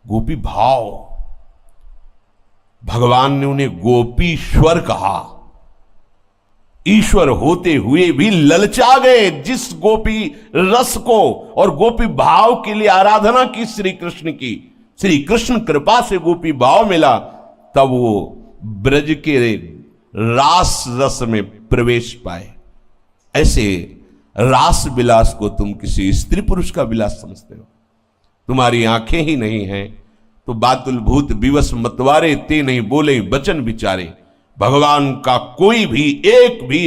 गोपी भाव। भगवान ने उन्हें गोपीश्वर कहा। ईश्वर होते हुए भी ललचा गए जिस गोपी रस को और गोपी भाव के लिए आराधना की श्री कृष्ण की, श्री कृष्ण कृपा से गोपी भाव मिला, तब वो ब्रज के रास रस में प्रवेश पाए। ऐसे रास विलास को तुम किसी स्त्री पुरुष का विलास समझते हो? तुम्हारी आंखें ही नहीं हैं तो बातुल भूत विवश मतवारे ते नहीं बोले वचन विचारे। भगवान का कोई भी एक भी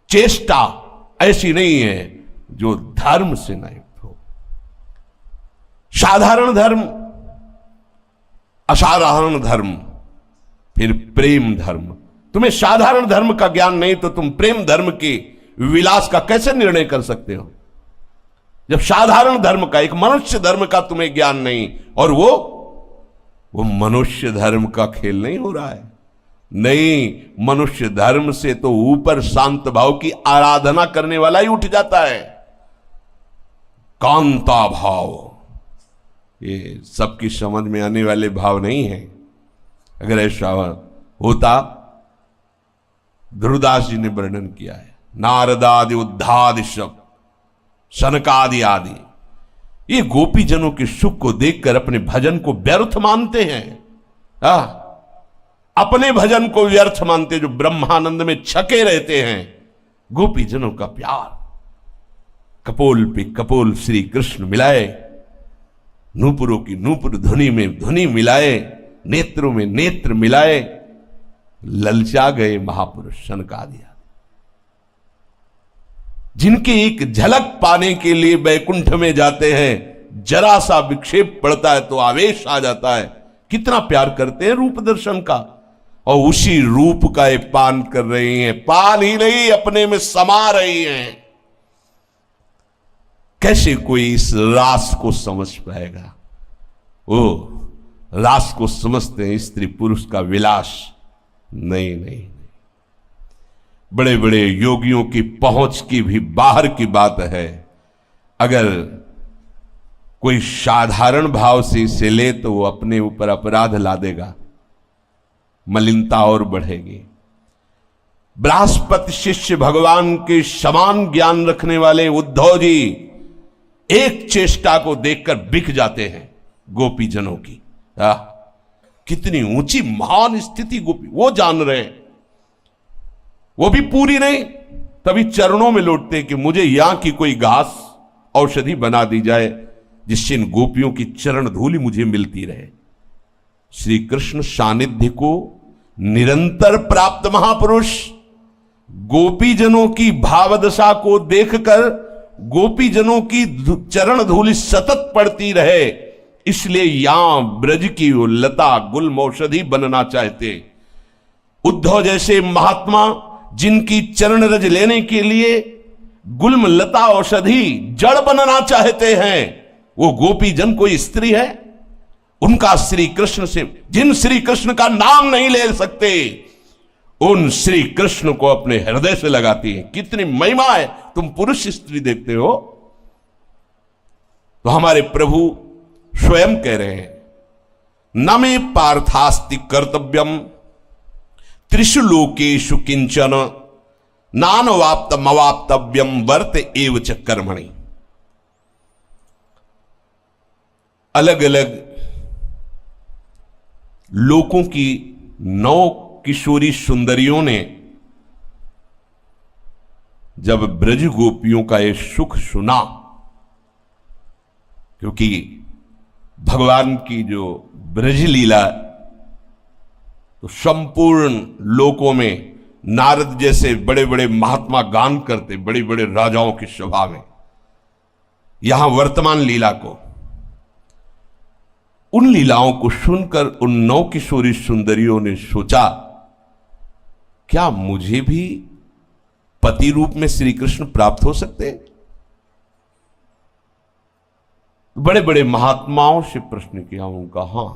चेष्टा ऐसी नहीं है जो धर्म से न युक्त हो। साधारण धर्म, असाधारण धर्म, फिर प्रेम धर्म। तुम्हें साधारण धर्म का ज्ञान नहीं तो तुम प्रेम धर्म के विलास का कैसे निर्णय कर सकते हो? जब साधारण धर्म का, एक मनुष्य धर्म का तुम्हें ज्ञान नहीं, और वो मनुष्य धर्म का खेल नहीं हो रहा है। नहीं, मनुष्य धर्म से तो ऊपर शांत भाव की आराधना करने वाला ही उठ जाता है। कांता भाव, ये सबकी समझ में आने वाले भाव नहीं है। अगर ऐसा होता, ध्रुवदास जी ने वर्णन किया है, नारदादि उद्धादि शब्द, सनकादि आदि, ये गोपी जनों के सुख को देखकर अपने भजन को व्यर्थ मानते हैं। अपने भजन को व्यर्थ मानते, जो ब्रह्मानंद में छके रहते हैं। गोपी जनों का प्यार, कपोल पे कपोल श्री कृष्ण मिलाए, नूपुरों की नूपुर धुनी में धुनी मिलाए, नेत्रों में नेत्र मिलाए, ललचा गए महापुरुष सनकादि, जिनके एक झलक पाने के लिए बैकुंठ में जाते हैं। जरा सा विक्षेप पड़ता है तो आवेश आ जाता है। कितना प्यार करते हैं रूप दर्शन का, और उसी रूप का ये पान कर रही हैं। पान ही नहीं, अपने में समा रही हैं। कैसे कोई इस रास को समझ पाएगा? वो रास को समझते हैं स्त्री पुरुष का विलास। नहीं नहीं, बड़े बड़े योगियों की पहुंच की भी बाहर की बात है। अगर कोई साधारण भाव से इसे ले तो वो अपने ऊपर अपराध ला देगा, मलिनता और बढ़ेगी। बृहस्पति शिष्य भगवान के समान ज्ञान रखने वाले उद्धव जी एक चेष्टा को देखकर बिक जाते हैं गोपी जनों की। कितनी ऊंची महान स्थिति गोपी, वो जान रहे हैं। वो भी पूरी नहीं, तभी चरणों में लौटते कि मुझे यहां की कोई घास औषधि बना दी जाए जिससे इन गोपियों की चरण धूलि मुझे मिलती रहे। श्री कृष्ण सानिध्य को निरंतर प्राप्त महापुरुष गोपी जनों की भावदशा को देखकर गोपी जनों की चरण धूलि सतत पड़ती रहे, इसलिए यहां ब्रज की वो लता गुल्म औषधि बनना चाहते। उद्धव जैसे महात्मा जिनकी चरण रज लेने के लिए गुल्म लता औषधि जड़ बनना चाहते हैं, वो गोपी जन कोई स्त्री है? उनका श्री कृष्ण से, जिन श्री कृष्ण का नाम नहीं ले सकते, उन श्री कृष्ण को अपने हृदय से लगाती है। कितनी महिमा है। तुम पुरुष स्त्री देखते हो, तो हमारे प्रभु स्वयं कह रहे हैं, न मे पार्थास्ति कर्तव्यम त्रिषु लोकेषु किंचन नानवाप्तम अवाप्तव्यम वर्त एव च कर्मणि। अलग अलग लोकों की 9 किशोरी सुंदरियों ने जब ब्रज गोपियों का ये सुख सुना, क्योंकि भगवान की जो ब्रज लीला तो संपूर्ण लोकों में नारद जैसे बड़े बड़े महात्मा गान करते, बड़े बड़े राजाओं की सभा में, यहां वर्तमान लीला को, उन लीलाओं को सुनकर उन 9 किशोरी सुंदरियों ने सोचा, क्या मुझे भी पति रूप में श्री कृष्ण प्राप्त हो सकते? बड़े बड़े महात्माओं से प्रश्न किया उनका। हां,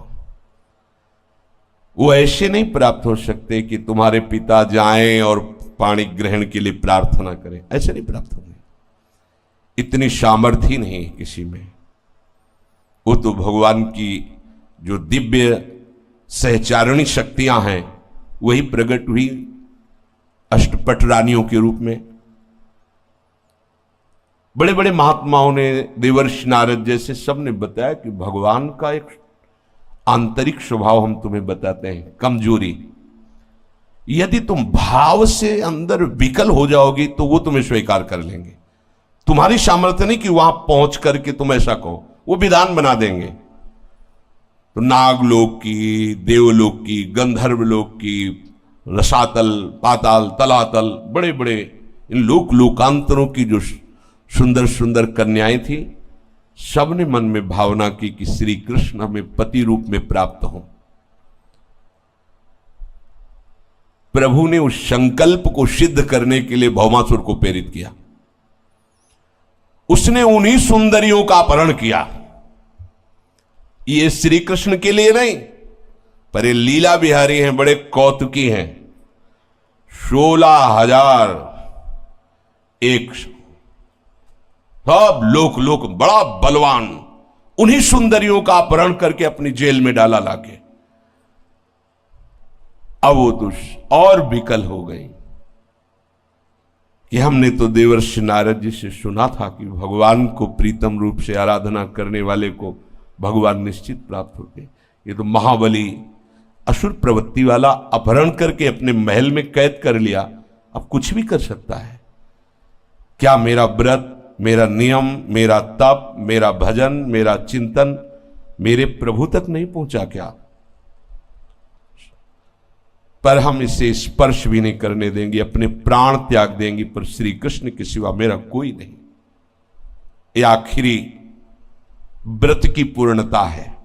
वो ऐसे नहीं प्राप्त हो सकते कि तुम्हारे पिता जाएं और पाणी ग्रहण के लिए प्रार्थना करें, ऐसे नहीं प्राप्त होंगे। इतनी सामर्थ्य नहीं है किसी में। वो तो भगवान की जो दिव्य सहचारणी शक्तियां हैं वही प्रकट हुई अष्टपट रानियों के रूप में। बड़े बड़े महात्माओं ने, देवर्षि नारद जैसे सब ने बताया कि भगवान का एक आंतरिक स्वभाव हम तुम्हें बताते हैं, कमजोरी। यदि तुम भाव से अंदर विकल हो जाओगी तो वो तुम्हें स्वीकार कर लेंगे। तुम्हारी सामर्थ्य नहीं कि वहां पहुंच करके तुम ऐसा कहो, वो विधान बना देंगे। तो नागलोक की, देवलोक की, गंधर्वलोक की, रसातल, पाताल, तलातल, बड़े बड़े इन लोकांतरों की जो सुंदर सुंदर कन्याएं थी, सबने मन में भावना की कि श्री कृष्ण हमें पति रूप में प्राप्त हो। प्रभु ने उस संकल्प को सिद्ध करने के लिए भौमासुर को प्रेरित किया। उसने उन्हीं सुंदरियों का अपहरण किया। ये श्री कृष्ण के लिए नहीं, पर ये लीला बिहारी हैं, बड़े कौतुकी हैं। 16,100 सब लोक बड़ा बलवान, उन्हीं सुंदरियों का अपहरण करके अपनी जेल में डाला लाके। अब वो तो और विकल हो गई कि हमने तो देवर्षि नारद जी से सुना था कि भगवान को प्रीतम रूप से आराधना करने वाले को भगवान निश्चित प्राप्त होते। ये तो महाबली असुर प्रवृत्ति वाला अपहरण करके अपने महल में कैद कर लिया, अब कुछ भी कर सकता है। क्या मेरा व्रत, मेरा नियम, मेरा तप, मेरा भजन, मेरा चिंतन मेरे प्रभु तक नहीं पहुंचा क्या? पर हम इसे स्पर्श भी नहीं करने देंगे, अपने प्राण त्याग देंगे, पर श्री कृष्ण के सिवा मेरा कोई नहीं। ये आखिरी व्रत की पूर्णता है।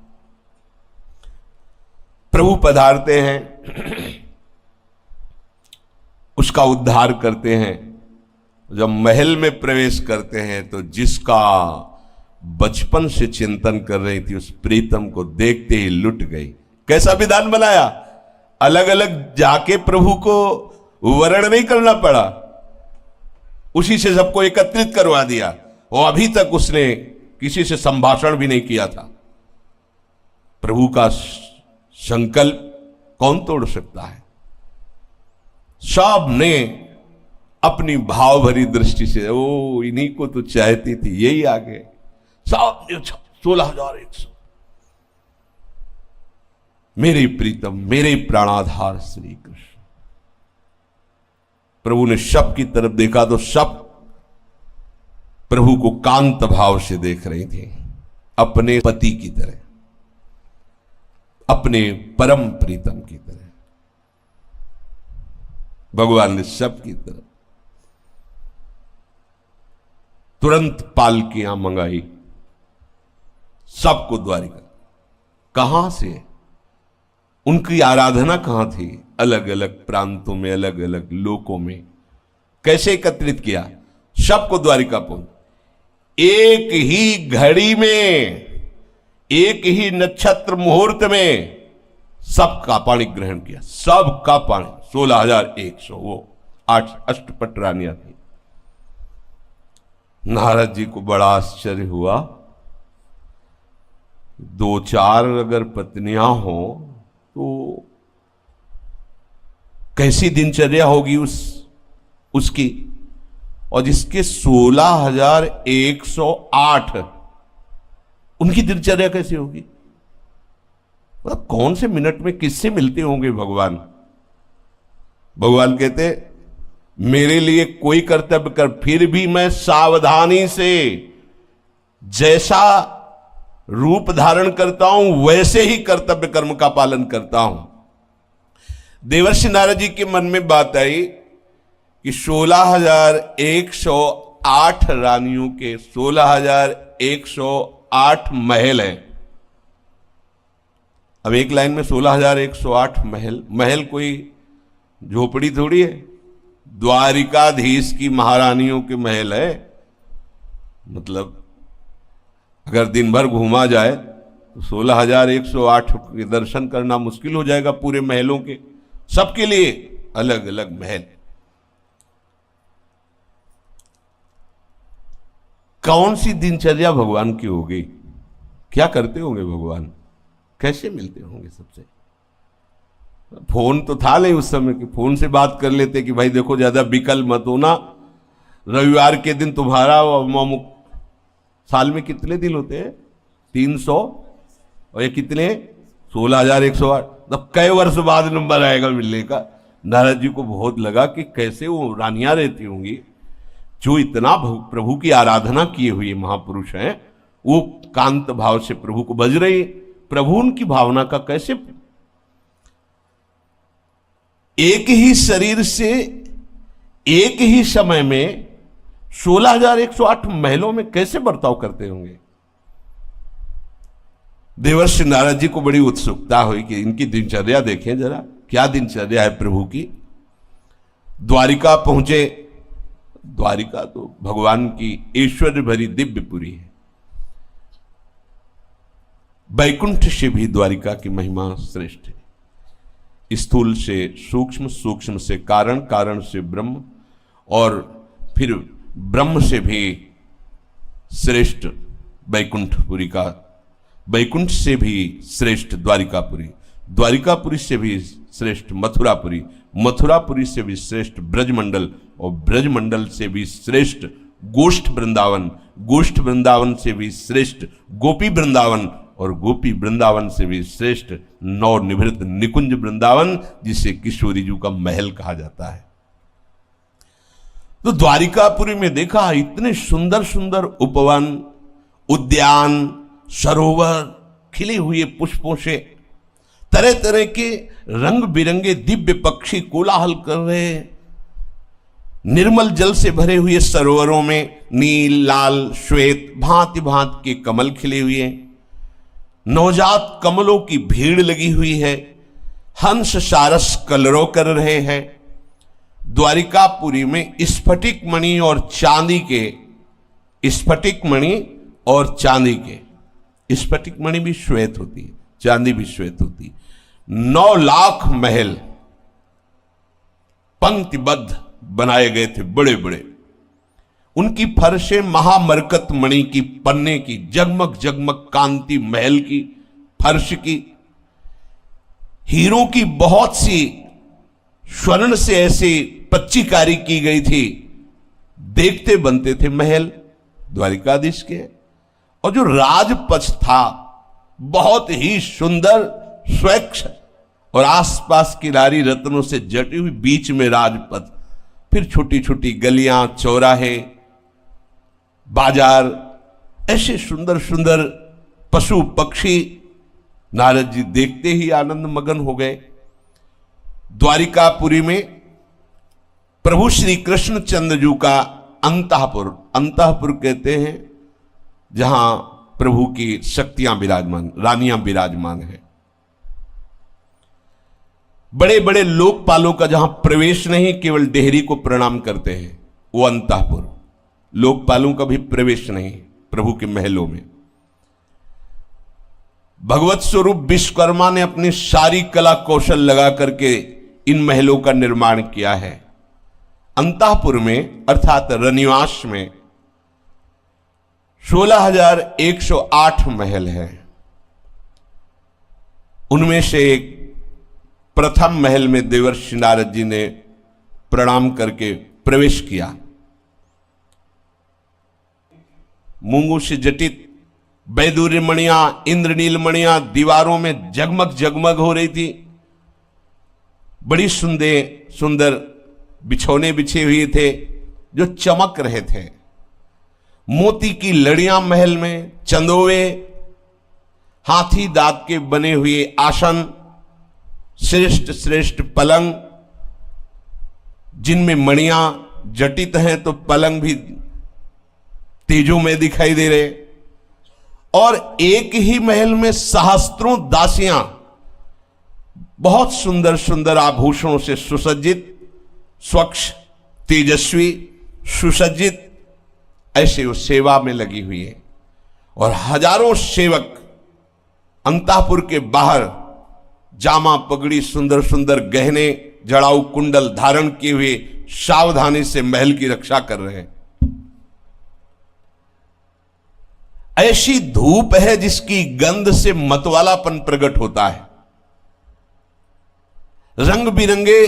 प्रभु पधारते हैं, उसका उद्धार करते हैं। जब महल में प्रवेश करते हैं तो जिसका बचपन से चिंतन कर रही थी उस प्रीतम को देखते ही लुट गई। कैसा विधान बनाया, अलग अलग जाके प्रभु को वर्ण नहीं करना पड़ा, उसी से सबको एकत्रित करवा दिया। और अभी तक उसने किसी से संभाषण भी नहीं किया था। प्रभु का संकल्प कौन तोड़ सकता है? सब ने अपनी भाव भरी दृष्टि से, ओ इन्हीं को तो चाहती थी, यही आ गए। सब 16,100 मेरे प्रीतम, मेरे प्राणाधार श्री कृष्ण। प्रभु ने सब की तरफ देखा तो सब प्रभु को कांत भाव से देख रही थी, अपने पति की तरह, अपने परम प्रीतम की तरह। भगवान ने सब की तरफ तुरंत पालकियां मंगाई, सबको द्वारिका। कहां से? उनकी आराधना कहां थी? अलग अलग प्रांतों में, अलग अलग लोकों में। कैसे एकत्रित किया? सबको द्वारिका पहुंच, एक ही घड़ी में, एक ही नक्षत्र मुहूर्त में सबका पाणी ग्रहण किया। सबका पाणी 16,100, वो 8 अष्टपट रानियां थी। नारद जी को बड़ा आश्चर्य हुआ। 2-4 अगर पत्नियां हो तो कैसी दिनचर्या होगी उसकी। और जिसके 16,108, उनकी दिनचर्या कैसी होगी? मतलब कौन से मिनट में किससे मिलते होंगे भगवान? भगवान कहते मेरे लिए कोई कर्तव्य कर, फिर भी मैं सावधानी से जैसा रूप धारण करता हूं वैसे ही कर्तव्य कर्म का पालन करता हूं। देवर्षि नारद जी के मन में बात आई कि 16,108 रानियों के 16,108 महल हैं। अब एक लाइन में 16,108 महल। महल कोई झोपड़ी थोड़ी है, द्वारिकाधीश की महारानियों के महल है। मतलब अगर दिन भर घूमा जाए तो 16,108 के दर्शन करना मुश्किल हो जाएगा पूरे महलों के। सबके लिए अलग अलग महल। कौन सी दिनचर्या भगवान की होगी? क्या करते होंगे भगवान, कैसे मिलते होंगे सबसे। फोन तो था नहीं उस समय कि फोन से बात कर लेते कि भाई देखो ज्यादा विकल मत होना, रविवार के दिन तुम्हारा साल में कितने दिन होते हैं, 300 और ये कितने 16,108, तब कई वर्ष बाद नंबर आएगा मिलने का। नारद जी को बहुत लगा कि कैसे वो रानियां रहती होंगी जो इतना प्रभु की आराधना किए हुए महापुरुष हैं, वो कांत भाव से प्रभु को बज रही, प्रभु उनकी भावना का कैसे, एक ही शरीर से एक ही समय में 16,108 महलों में कैसे बर्ताव करते होंगे। देवर्षि नारद जी को बड़ी उत्सुकता हुई कि इनकी दिनचर्या देखें जरा, क्या दिनचर्या है प्रभु की। द्वारिका पहुंचे। द्वारिका तो भगवान की ऐश्वर्य भरी दिव्यपुरी है। वैकुंठ से भी द्वारिका की महिमा श्रेष्ठ है। स्थूल से सूक्ष्म, सूक्ष्म से कारण, कारण से ब्रह्म, और फिर ब्रह्म से भी श्रेष्ठ वैकुंठपुरी का, वैकुंठ से भी श्रेष्ठ द्वारिकापुरी, द्वारिकापुरी से भी श्रेष्ठ मथुरापुरी, मथुरापुरी से भी श्रेष्ठ ब्रजमंडल, और ब्रजमंडल से भी श्रेष्ठ गोष्ठ वृंदावन, गोष्ठ वृंदावन से भी श्रेष्ठ गोपी वृंदावन, और गोपी वृंदावन से भी श्रेष्ठ नवनिभृत निकुंज वृंदावन, जिसे किशोरी जी का महल कहा जाता है। तो द्वारिकापुरी में देखा इतने सुंदर सुंदर उपवन, उद्यान, सरोवर खिले हुए पुष्पों से, तरह तरह के रंग बिरंगे दिव्य पक्षी कोलाहल कर रहे हैं। निर्मल जल से भरे हुए सरोवरों में नील, लाल, श्वेत भांति भांति के कमल खिले हुए हैं। नवजात कमलों की भीड़ लगी हुई है। हंस सारस कलरव कर रहे हैं। द्वारिकापुरी में स्फटिक मणि और चांदी के, स्फटिक मणि और चांदी के, स्फटिक मणि भी श्वेत होती है, चांदी भी श्वेत होती है। 9 लाख महल पंक्तिबद्ध बनाए गए थे, बड़े बड़े। उनकी फर्शें महामरकत मणि की, पन्ने की, जगमग जगमग कांति महल की फर्श की, हीरों की बहुत सी स्वर्ण से ऐसी पच्चीकारी की गई थी, देखते बनते थे महल द्वारिकाधीश के। और जो राजपथ था बहुत ही सुंदर, स्वच्छ, और आसपास की नारी रत्नों से जटी हुई, बीच में राजपथ, फिर छोटी छोटी गलियां, चौराहे, बाजार, ऐसे सुंदर सुंदर पशु पक्षी। नारद जी देखते ही आनंद मगन हो गए। द्वारिकापुरी में प्रभु श्री कृष्ण चंद्र जी का अंतःपुर, अंतःपुर कहते हैं जहां प्रभु की शक्तियां विराजमान, रानियां विराजमान है। बड़े बड़े लोकपालों का जहां प्रवेश नहीं, केवल डेहरी को प्रणाम करते हैं, वो अंतःपुर। लोकपालों का भी प्रवेश नहीं प्रभु के महलों में। भगवत स्वरूप विश्वकर्मा ने अपनी सारी कला कौशल लगा करके इन महलों का निर्माण किया है। अंतःपुर में अर्थात रनिवास में 16,108 महल है। उनमें से एक प्रथम महल में देवर्षि नारद जी ने प्रणाम करके प्रवेश किया। मूंगों से जटित वैदूर्य मणियां, इंद्रनील मणियां दीवारों में जगमग जगमग हो रही थी। बड़ी सुंदर बिछौने बिछे हुए थे जो चमक रहे थे। मोती की लड़ियां महल में, चंदोवे, हाथी दांत के बने हुए आसन, श्रेष्ठ श्रेष्ठ पलंग जिनमें मणियां जटित हैं तो पलंग भी तेजों में दिखाई दे रहे। और एक ही महल में सहस्त्रों दासियां बहुत सुंदर सुंदर आभूषणों से सुसज्जित, स्वच्छ, तेजस्वी, सुसज्जित, ऐसे वो सेवा में लगी हुई है। और हजारों सेवक अंतःपुर के बाहर जामा, पगड़ी, सुंदर सुंदर गहने, जड़ाऊ कुंडल धारण किए हुए सावधानी से महल की रक्षा कर रहे हैं। ऐसी धूप है जिसकी गंध से मतवालापन प्रकट होता है। रंग बिरंगे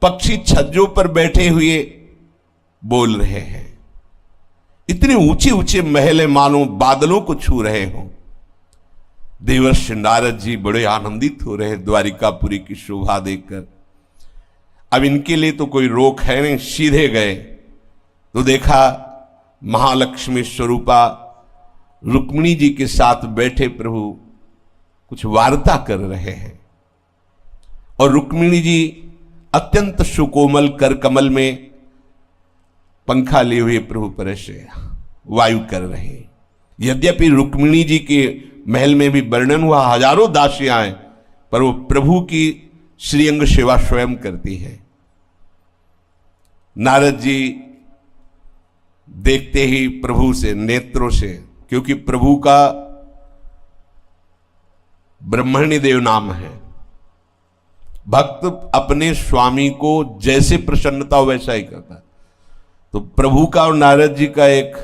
पक्षी छज्जों पर बैठे हुए बोल रहे हैं। इतने ऊंचे ऊंचे महल मानो बादलों को छू रहे हो। देवर्षि नारद जी बड़े आनंदित हो रहे द्वारिकापुरी की शोभा देखकर। अब इनके लिए तो कोई रोक है नहीं, सीधे गए तो देखा महालक्ष्मी स्वरूपा रुक्मिणी जी के साथ बैठे प्रभु कुछ वार्ता कर रहे हैं और रुक्मिणी जी अत्यंत सुकोमल कर कमल में पंखा लिए हुए प्रभु पर से वायु कर रहे हैं। यद्यपि रुक्मिणी जी के महल में भी वर्णन हुआ हजारों दासियां हैं, पर वो प्रभु की श्रीअंग सेवा स्वयं करती है। नारद जी देखते ही प्रभु से नेत्रों से, क्योंकि प्रभु का ब्रह्मण्य देव नाम है, भक्त अपने स्वामी को जैसे प्रसन्नता हो वैसा ही करता है। तो प्रभु का और नारद जी का एक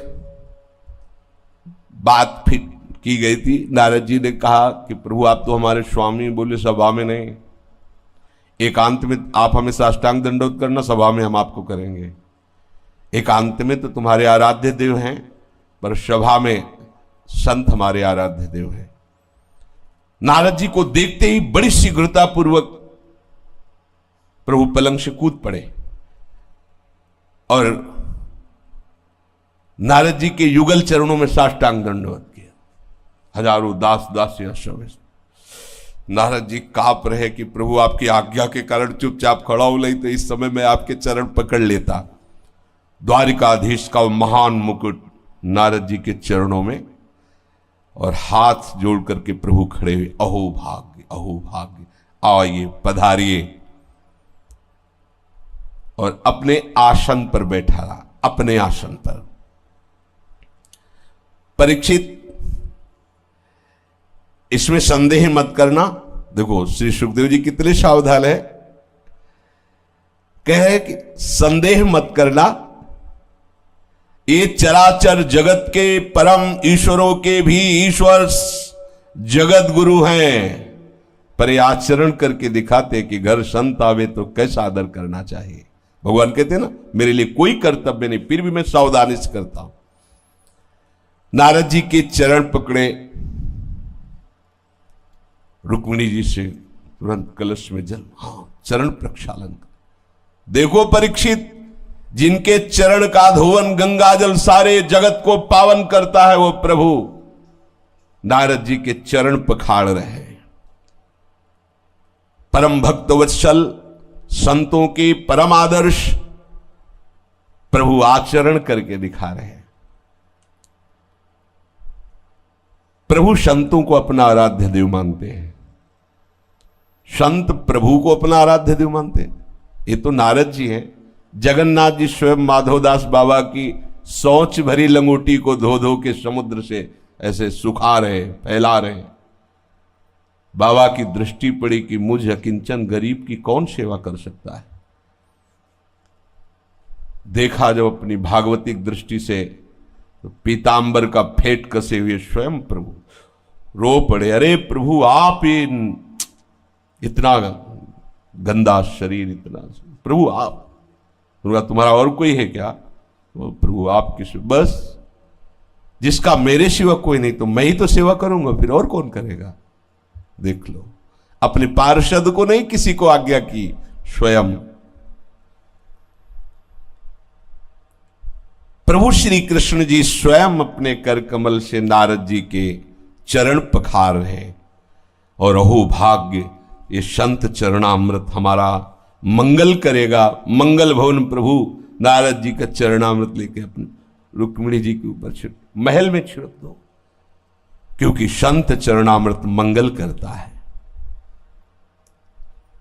बात फिट की गई थी। नारद जी ने कहा कि प्रभु आप तो हमारे स्वामी, बोले सभा में नहीं, एकांत में आप हमें साष्टांग दंडोत करना, सभा में हम आपको करेंगे। एकांत में तो तुम्हारे आराध्य देव हैं, पर सभा में संत हमारे आराध्य देव हैं। नारद जी को देखते ही बड़ी शीघ्रता पूर्वक प्रभु पलंग से कूद पड़े और नारद जी के युगल चरणों में साष्टांग दंडवत किया। हजारों दास दासियां सब नारद जी कांप रहे कि प्रभु आपकी आज्ञा के कारण चुपचाप खड़ा हो, नहीं तो इस समय मैं आपके चरण पकड़ लेता। द्वारिकाधीश का महान मुकुट नारद जी के चरणों में और हाथ जोड़ करके प्रभु खड़े हुए, अहो भाग्य अहो भाग्य, आइए पधारिए। और अपने आसन पर बैठा रहा, अपने आसन पर। परीक्षित इसमें संदेह मत करना। देखो श्री सुखदेव जी कितने सावधान है, कहे कि संदेह मत करना, ये चराचर जगत के परम ईश्वरों के भी ईश्वर जगत गुरु हैं, पर ये आचरण करके दिखाते कि घर संत आवे तो कैसा आदर करना चाहिए। भगवान कहते ना मेरे लिए कोई कर्तव्य नहीं, फिर भी मैं सावधानी से करता हूं। नारद जी के चरण पकड़े, रुक्मिणी जी से तुरंत कलश में जल, हाँ चरण प्रक्षालन। देखो परीक्षित, जिनके चरण का धोवन गंगा जल सारे जगत को पावन करता है वो प्रभु नारद जी के चरण पखाड़ रहे हैं। परम भक्त वत्सल, संतों के परम आदर्श प्रभु आचरण करके दिखा रहे हैं। प्रभु संतों को अपना आराध्य देव मानते हैं, संत प्रभु को अपना आराध्य देव मानते हैं। ये तो नारद जी हैं। जगन्नाथ जी स्वयं माधवदास बाबा की सोच भरी लंगोटी को धो धो के समुद्र से ऐसे सुखा रहे, फैला रहे। बाबा की दृष्टि पड़ी कि मुझ अकिंचन गरीब की कौन सेवा कर सकता है। देखा जब अपनी भागवतिक दृष्टि से तो पीतांबर का फेट कसे हुए स्वयं प्रभु रो पड़े, अरे प्रभु आप इतना गंदा शरीर, इतना प्रभु आप, तुम्हारा और कोई है क्या? वो प्रभु आपकी, बस जिसका मेरे सिवा कोई नहीं, तो मैं ही तो सेवा करूंगा, फिर और कौन करेगा? देख लो, अपने पार्षद को नहीं किसी को आज्ञा की, स्वयं प्रभु श्री कृष्ण जी स्वयं अपने कर कमल से नारद जी के चरण पखार रहे हैं। और अहो भाग्य, ये संत चरणामृत हमारा मंगल करेगा। मंगल भवन प्रभु नारद जी का चरणामृत लेके अपने रुक्मिणी जी के ऊपर छिड़क, महल में छिड़क दो, क्योंकि संत चरणामृत मंगल करता है।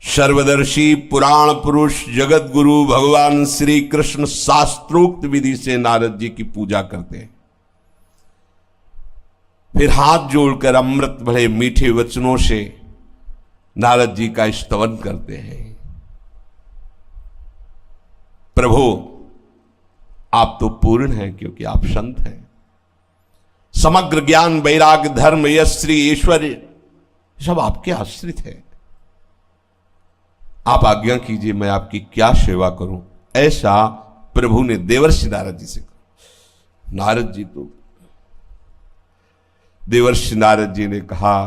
सर्वदर्शी पुराण पुरुष जगत गुरु भगवान श्री कृष्ण शास्त्रोक्त विधि से नारद जी की पूजा करते हैं। फिर हाथ जोड़कर अमृत भरे मीठे वचनों से नारद जी का स्तवन करते हैं। प्रभु आप तो पूर्ण हैं, क्योंकि आप संत हैं। समग्र ज्ञान, वैराग्य, धर्म, यश, श्री, ऐश्वर्य सब आपके आश्रित है। आप आज्ञा कीजिए मैं आपकी क्या सेवा करूं। ऐसा प्रभु ने देवर्षि नारद जी से कहा। नारद जी तो देवर्षि नारद जी ने कहा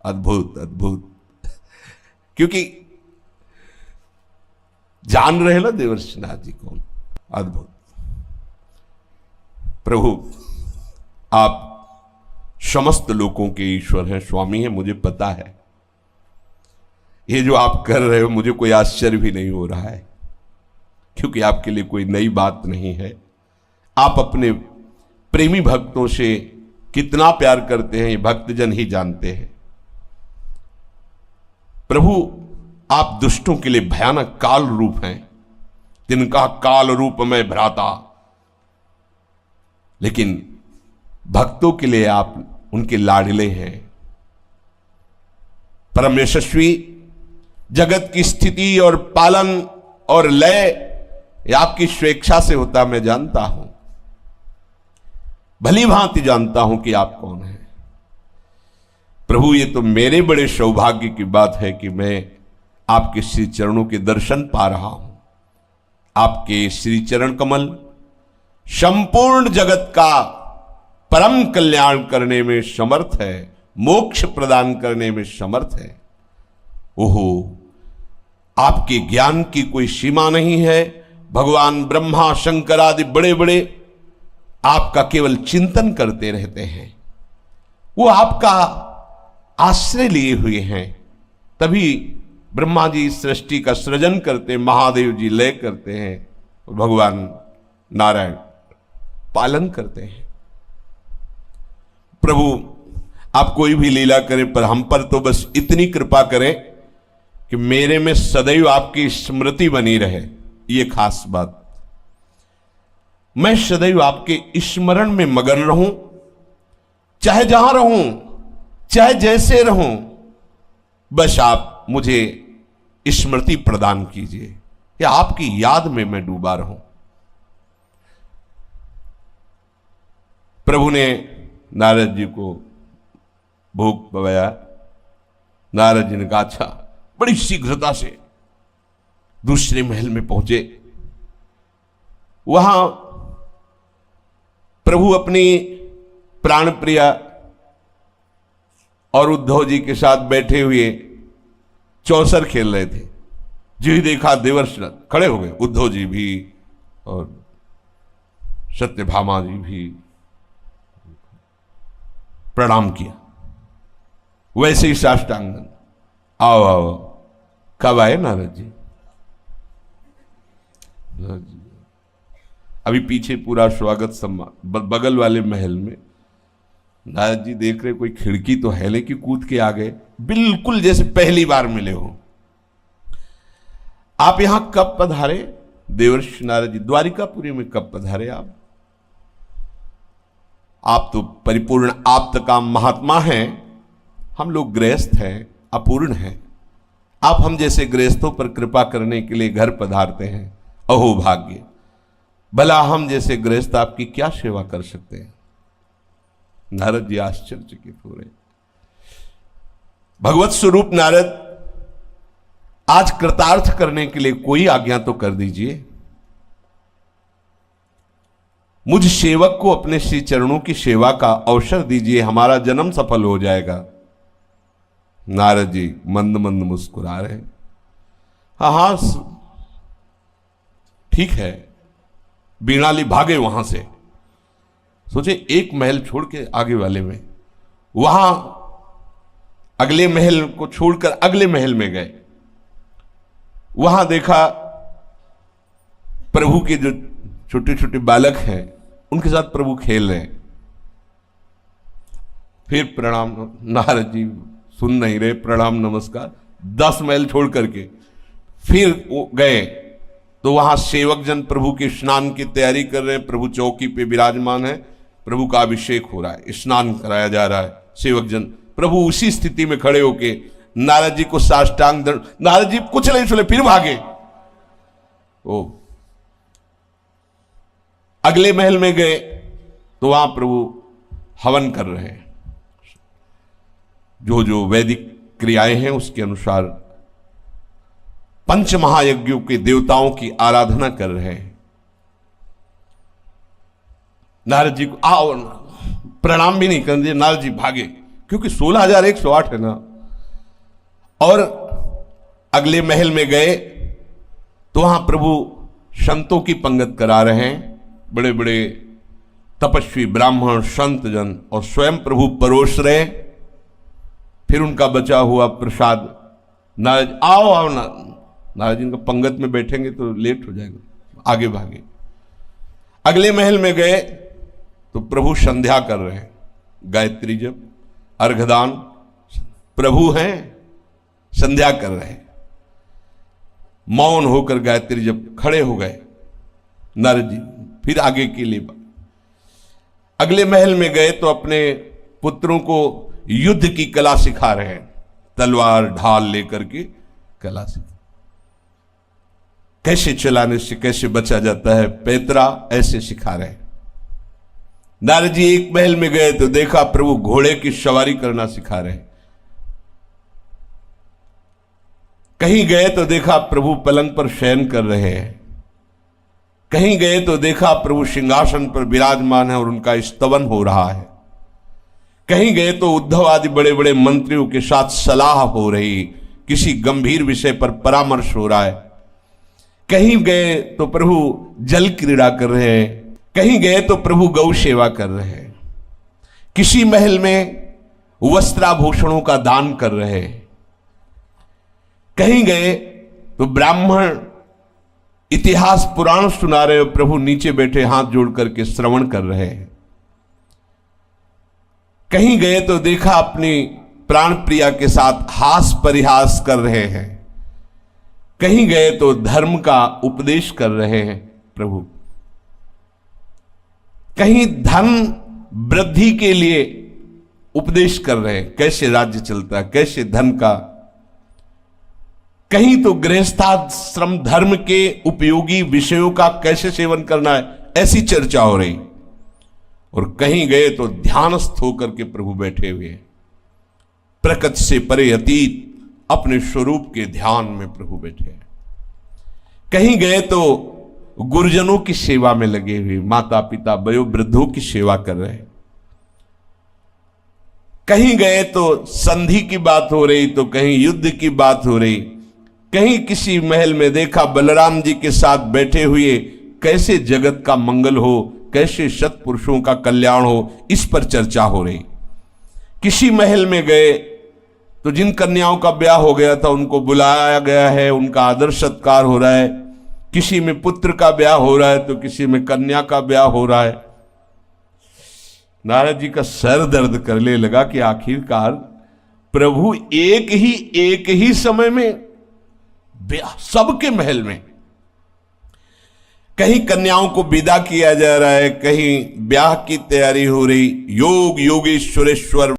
अद्भुत अद्भुत, क्योंकि जान रहे ना देवर्षि नारद जी कौन। अद्भुत प्रभु, आप समस्त लोगों के ईश्वर हैं, स्वामी हैं, मुझे पता है। ये जो आप कर रहे हो मुझे कोई आश्चर्य भी नहीं हो रहा है, क्योंकि आपके लिए कोई नई बात नहीं है। आप अपने प्रेमी भक्तों से कितना प्यार करते हैं ये भक्तजन ही जानते हैं। प्रभु, आप दुष्टों के लिए भयानक काल रूप हैं, तिनका काल रूप में भ्राता, लेकिन भक्तों के लिए आप उनके लाडले हैं। परम यशस्वी, जगत की स्थिति और पालन और लय आपकी स्वेच्छा से होता मैं जानता हूं, भली भांति जानता हूं कि आप कौन हैं। प्रभु, ये तो मेरे बड़े सौभाग्य की बात है कि मैं आपके श्री चरणों के दर्शन पा रहा हूं। आपके श्री चरण कमल संपूर्ण जगत का परम कल्याण करने में समर्थ है, मोक्ष प्रदान करने में समर्थ है। ओहो, आपके ज्ञान की कोई सीमा नहीं है। भगवान ब्रह्मा शंकर आदि बड़े बड़े आपका केवल चिंतन करते रहते हैं, वो आपका आश्रय लिए हुए हैं। तभी ब्रह्मा जी सृष्टि का सृजन करते, महादेव जी लय करते हैं, और भगवान नारायण पालन करते हैं। प्रभु, आप कोई भी लीला करें, पर हम पर तो बस इतनी कृपा करें कि मेरे में सदैव आपकी स्मृति बनी रहे। ये खास बात, मैं सदैव आपके स्मरण में मगन रहूं, चाहे जहां रहूं, चाहे जैसे रहूं, बस आप मुझे स्मृति प्रदान कीजिए, या आपकी याद में मैं डूबा रहूं। प्रभु ने नारद जी को भोग पवाया। नारद जी ने कहा अच्छा, बड़ी शीघ्रता से दूसरे महल में पहुंचे। वहां प्रभु अपनी प्राण प्रिया और उद्धव जी के साथ बैठे हुए चौसर खेल रहे थे। जो ही देखा देवर्षि खड़े हो गए, उद्धव जी भी और सत्यभामा जी भी प्रणाम किया। वैसे ही साष्टांगन, आओ आओ। कब आए नारद जी? अभी पीछे पूरा स्वागत सम्मान, बगल वाले महल में नारद जी देख रहे कोई खिड़की तो है, लेकिन कूद के आ गए, बिल्कुल जैसे पहली बार मिले हो। आप यहां कब पधारे देवर्षि नारद जी? द्वारिकापुरी में कब पधारे आप? आप तो परिपूर्ण आप्तकाम महात्मा हैं, हम लोग गृहस्थ हैं, अपूर्ण हैं। आप हम जैसे गृहस्थों पर कृपा करने के लिए घर पधारते हैं, अहो भाग्य। भला हम जैसे गृहस्थ आपकी क्या सेवा कर सकते हैं? नारद जी आश्चर्यचकित हो रहे। भगवत स्वरूप नारद, आज कृतार्थ करने के लिए कोई आज्ञा तो कर दीजिए। मुझ सेवक को अपने श्री चरणों की सेवा का अवसर दीजिए, हमारा जन्म सफल हो जाएगा। नारद जी मंद मंद मुस्कुरा रहे। हाँ, ठीक है। बीणाली भागे वहां से, सोचे एक महल छोड़ के आगे वाले में, वहां अगले महल को छोड़कर अगले महल में गए। वहां देखा प्रभु के जो छोटे छोटे बालक हैं उनके साथ प्रभु खेल रहे हैं। फिर प्रणाम, नारद जी सुन नहीं रहे, प्रणाम नमस्कार। 10 महल छोड़ करके फिर गए तो वहां सेवक जन प्रभु के स्नान की तैयारी कर रहे हैं। प्रभु चौकी पे विराजमान है, प्रभु का अभिषेक हो रहा है, स्नान कराया जा रहा है। सेवक जन प्रभु उसी स्थिति में खड़े होके नारद जी को साष्टांग दंड। नारद जी कुछ नहीं सुने, फिर भागे। ओ अगले महल में गए तो वहां प्रभु हवन कर रहे हैं। जो जो वैदिक क्रियाएं हैं उसके अनुसार पंच महायज्ञों के देवताओं की आराधना कर रहे हैं। नारद जी को आओ, प्रणाम भी नहीं कर दिए, नारद जी भागे, क्योंकि 16,108 है ना। और अगले महल में गए तो वहां प्रभु संतों की पंगत करा रहे हैं, बड़े बड़े तपस्वी ब्राह्मण संत जन, और स्वयं प्रभु परोस रहे। फिर उनका बचा हुआ प्रसाद नारद आओ आओ, नारद जी का पंगत में बैठेंगे तो लेट हो जाएगा, आगे भागे। अगले महल में गए तो प्रभु संध्या कर रहे हैं, गायत्री जप अर्घदान, प्रभु हैं संध्या कर रहे हैं। मौन होकर गायत्री जप खड़े हो गए नारद जी, फिर आगे के लिए। अगले महल में गए तो अपने पुत्रों को युद्ध की कला सिखा रहे हैं, तलवार ढाल लेकर के कला सिखा, कैसे चलाने से कैसे बचा जाता है, पैतरा ऐसे सिखा रहे हैं। नारद जी एक महल में गए तो देखा प्रभु घोड़े की सवारी करना सिखा रहे हैं। कहीं गए तो देखा प्रभु पलंग पर शयन कर रहे हैं। कहीं गए तो देखा प्रभु सिंहासन पर विराजमान है और उनका स्तवन हो रहा है। कहीं गए तो उद्धव आदि बड़े बड़े मंत्रियों के साथ सलाह हो रही, किसी गंभीर विषय पर परामर्श हो रहा है। कहीं गए तो प्रभु जल क्रीड़ा कर रहे हैं, कहीं गए तो प्रभु गौ सेवा कर रहे हैं। किसी महल में वस्त्राभूषणों का दान कर रहे हैं। कहीं गए तो ब्राह्मण इतिहास पुराण सुना रहे हो, प्रभु नीचे बैठे हाथ जोड़ करके श्रवण कर रहे हैं। कहीं गए तो देखा अपनी प्राण प्रिया के साथ हास परिहास कर रहे हैं। कहीं गए तो धर्म का उपदेश कर रहे हैं प्रभु। कहीं धन वृद्धि के लिए उपदेश कर रहे हैं, कैसे राज्य चलता है, कैसे धन का। कहीं तो गृहस्थाश्रम धर्म के उपयोगी विषयों का कैसे सेवन करना है, ऐसी चर्चा हो रही। और कहीं गए तो ध्यानस्थ होकर के प्रभु बैठे हुए, प्रकृति से परे अतीत अपने स्वरूप के ध्यान में प्रभु बैठे। कहीं गए तो गुरुजनों की सेवा में लगे हुए, माता पिता वयोवृद्धों की सेवा कर रहे। कहीं गए तो संधि की बात हो रही तो कहीं युद्ध की बात हो रही। कहीं किसी महल में देखा बलराम जी के साथ बैठे हुए, कैसे जगत का मंगल हो, कैसे सत्पुरुषों का कल्याण हो, इस पर चर्चा हो रही। किसी महल में गए तो जिन कन्याओं का ब्याह हो गया था उनको बुलाया गया है, उनका आदर सत्कार हो रहा है। किसी में पुत्र का ब्याह हो रहा है तो किसी में कन्या का ब्याह हो रहा है। नारद जी का सर दर्द करने लगा कि आखिरकार प्रभु एक ही समय में ब्याह, सबके महल में। कहीं कन्याओं को विदा किया जा रहा है, कहीं ब्याह की तैयारी हो रही। योग योगेश्वरेश्वर